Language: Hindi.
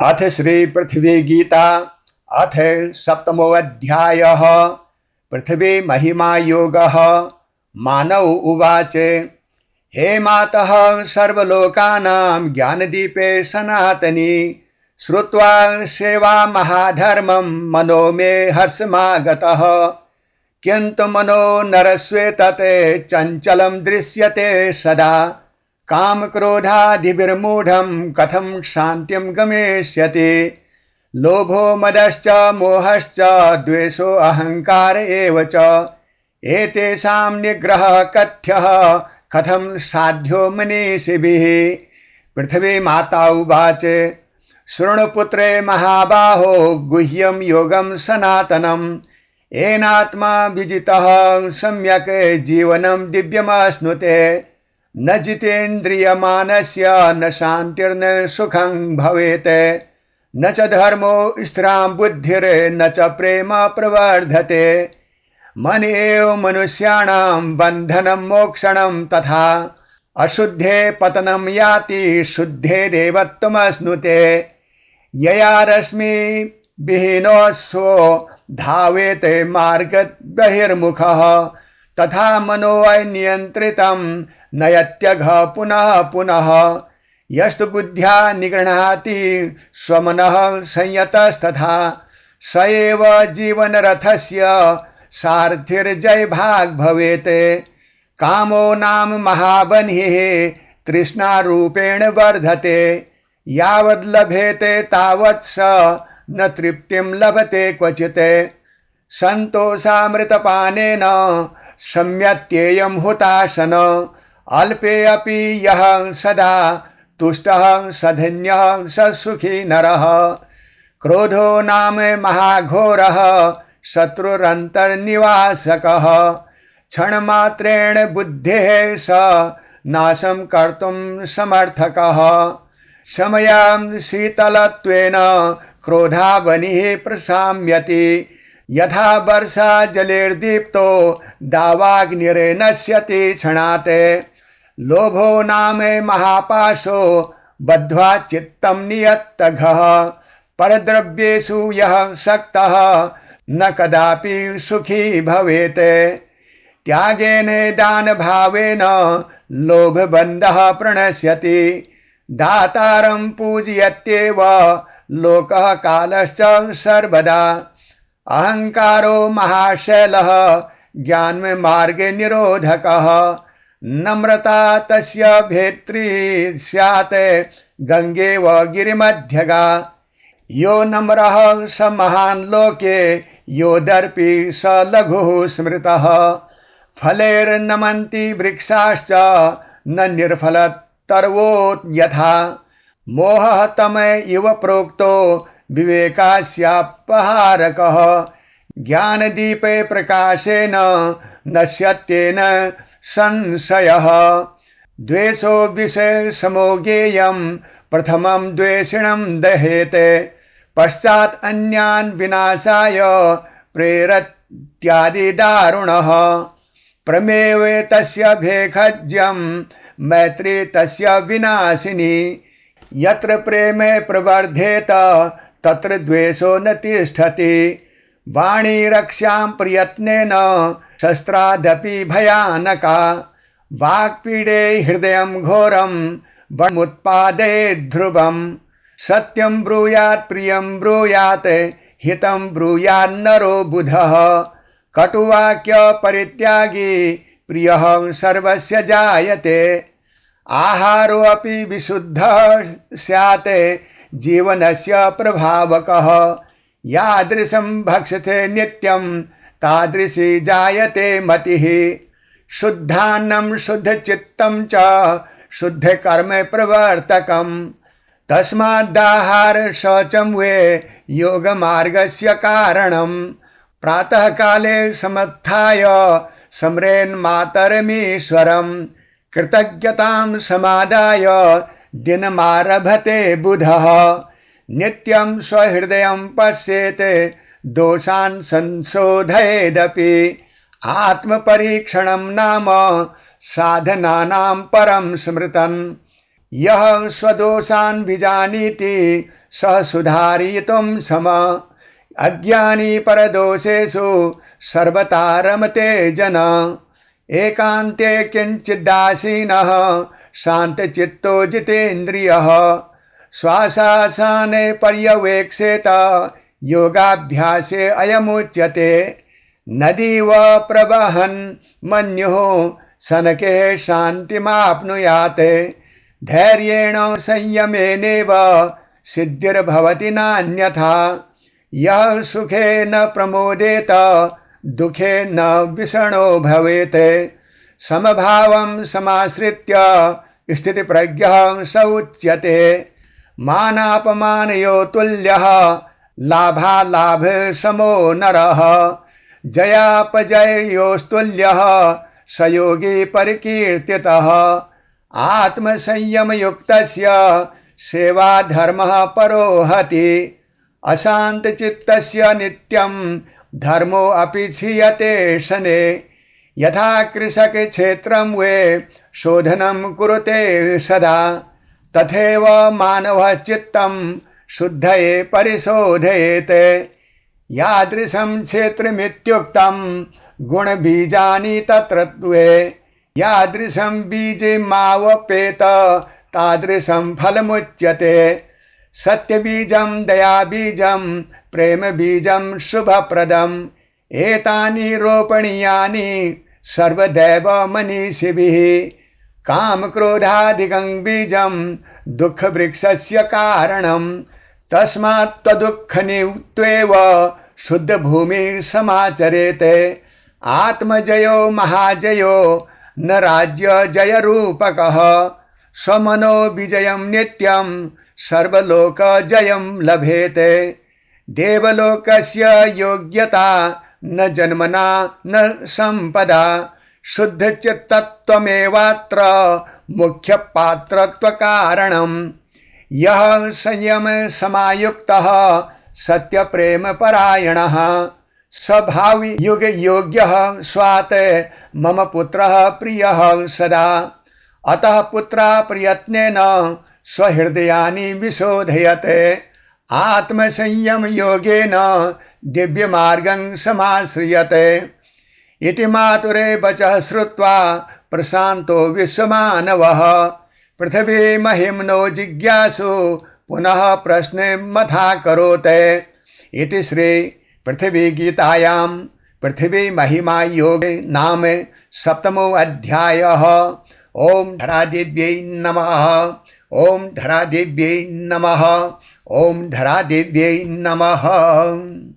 अथ श्री पृथ्वी गीता अथ सप्तमोऽध्यायः। पृथ्वी महिमा योगः। मानव उवाच हे मातः सर्वलोकानां ज्ञानदीपे सनातनी श्रुत्वा सेवा महाधर्मं मनो मे हर्षमागतः। किन्तु मनो नरस्वेतते चञ्चलं दृश्यते सदा कामक्रोधादिभिर्मूढं कथं शान्तिं गमिष्यति। लोभो मदश्च मोहश्च द्वेषो अहंकार एव च एतेषां निग्रहः कथ्यः कथं साध्यो मनीषिभिः। पृथ्वी माता उवाच शृणुपुत्रे महाबाहो गुह्यं योगं सनातनं येनात्मा विजितः सम्यक् जीवनं दिव्यमश्नुते। न जितेन्द्रियमानस्य न शान्तिर्न सुखं भवेत् न च धर्मो स्थिरां बुद्धिर्न च प्रेम प्रवर्धते। मन एव मनुष्याणां बन्धनं मोक्षणं तथा अशुद्धे पतनं याति शुद्धे देवत्वमश्नुते। यया रश्मि विहीनोऽश्वो धावेत् मार्गबहिर्मुखः तथा मनो अनियन्त्रितं नयत्यघ पुनः पुनः। यस्तु बुद्ध्या निगृह्णाति स्वमनः संयतस्तथा स एव जीवनरथस्य सारथिर्जयभाग् भवेत्। कामो नाम महाबन्हिः तृष्णारूपेण वर्धते यावद् लभेते तावत् स न तृप्तिं लभते क्वचित्। सन्तोषामृतपानेन शम्यत्येयं हुताशन अल्पे अपि यः सदा तुष्टः सधन्यः स सुखी नरः। क्रोधो नाम महाघोरः शत्रुरन्तर्निवासकः क्षणमात्रेण बुद्धेः स नाशं कर्तुं समर्थकः। समयां शीतलत्वेन क्रोधावनिः प्रशाम्यति यथा वर्षा जलेर्दीप्तो दावाग्निर्नश्यति क्षणात्। लोभो नाम महापाशो बद्ध्वा चित्तं नियत्तघः परद्रव्येषु यः सक्तः न कदापि सुखी भवेत्। त्यागेन दानभावेन लोभबन्धः प्रणश्यति दातारं पूजयत्येव लोकः कालश्च सर्वदा। अहंकारो महाशैलः ज्ञान मार्गे निरोधकः नम्रता तस्य भेत्री स्यात् गंगेव गिरिमध्यगा। यो नम्रः स महान् लोके यो दर्पी स लघुः स्मृतः। फलैर्नमन्ति वृक्षाश्च न निर्फलतर्वो यथा मोहः तम इव प्रोक्तो विवेकास्यापहारकः। ज्ञानदीपे प्रकाशेन नश्यत्येन संशयः। द्वेषो विषय समोगेयं प्रथमं द्वेषिणं दहेत् पश्चात् अन्यान् विनाशाय प्रेरत्यादि दारुणः। प्रमेव तस्य भेखज्यं मैत्री तस्य विनाशिनी। यत्र प्रेमे प्रवर्धेत तत्र द्वेषो न तिष्ठति। वाणी रक्ष्यां प्रयत्नेन शस्त्रादपि भयानका। वाक्पीडे हृदयं घोरं वनमुत्पादयेत् ध्रुवम्। सत्यं ब्रूयात् प्रियं ब्रूयात् हितं ब्रूयान्नरो बुधः। कटुवाक्य परित्यागी प्रियः सर्वस्य जायते। आहारो अपि विशुद्धः स्यात् जीवनस्य प्रभावकः। यादृशं भक्षते नित्यं तादृशी जायते मतिः। शुद्धान्नं शुद्धचित्तं च शुद्धकर्म प्रवर्तकम्। तस्मादाहार शौचं वे योगमार्गस्य कारणम्। प्रातः काले समुत्थाय स्मरेन्मातरमीश्वरम्। कृतज्ञतां समादाय दिनमारभते बुधः। नित्यं स्वहृदयं पश्येत् दोषान् संशोधयेदपि। आत्मपरीक्षणं नाम साधनानां परं स्मृतम्। यः स्वदोषान् विजानीति सः सुधारयितुं सम अज्ञानी परदोषेषु सर्वथा रमते जन एकान्ते किञ्चिदासीनः शान्तचित्तो जितेन्द्रियः श्वासासने पर्यवेक्षेत योगाभ्यासे अयमुच्यते नदीव प्रवहन् मन्युः सनके शान्तिमाप्नुयात् धैर्येण संयमेनेव सिद्धिर्भवति नान्यथा यः सुखे न प्रमोदेत दुखे न विषणो भवेत् समभावं समाश्रित्य स्थितिप्रज्ञः स उच्यते मानापमानयो तुल्यः लाभालाभ समो नरः जयापजयोस्तुल्यः स योगी परिकीर्तितः आत्मसंयमयुक्तस्य सेवा धर्मः परोहति अशान्तचित्तस्य नित्यं धर्मो अपि क्षीयते शनैः यथा कृषक क्षेत्रं वे शोधनं कुरुते सदा तथैव मानवः चित्तं शुद्धये परिशोधयेत् यादृशं क्षेत्रमित्युक्तं गुणबीजानि तत्रत्वे यादृशं बीजमावपेत तादृशं फलमुच्यते सत्यबीजं दयाबीजं प्रेमबीजं शुभप्रदम् एतानि रोपणीयानि सर्वदैव मनीषिभिः कामक्रोधादिकं बीजं दुःखवृक्षस्य कारणं तस्मात् तदुःखनिवृत्तेव शुद्धभूमिः समाचरेत् आत्मजयो महाजयो न राज्यजयरूपकः स्वमनो विजयं नित्यं सर्वलोकजयं लभेत् देवलोकस्य योग्यता न जन्मना न संपदा शुद्धचित्तत्वमेवात्र मुख्यपात्रत्वकारणम् यः संयम समायुक्तः सत्यप्रेमपरायणः स्वभावी युग योग्यः स्वात् मम पुत्रः प्रियः सदा अतः पुत्रा प्रयत्नेन स्वहृदयानि विशोधयते आत्मसंयम योगेन दिव्यमार्गं समाश्रियते इति मातुरे वचः श्रुत्वा प्रशान्तो विश्वमानवः पृथिवी महिम्नो जिज्ञासु पुनः प्रश्नमथाकरोत् इति श्री पृथ्वी गीतायां पृथ्वी महिमा योगे नाम 7मो अध्यायः। ओम धरादेव्यै नमः। ओम धरादेव्यै नमः। ओम धरादेव्यै नमः।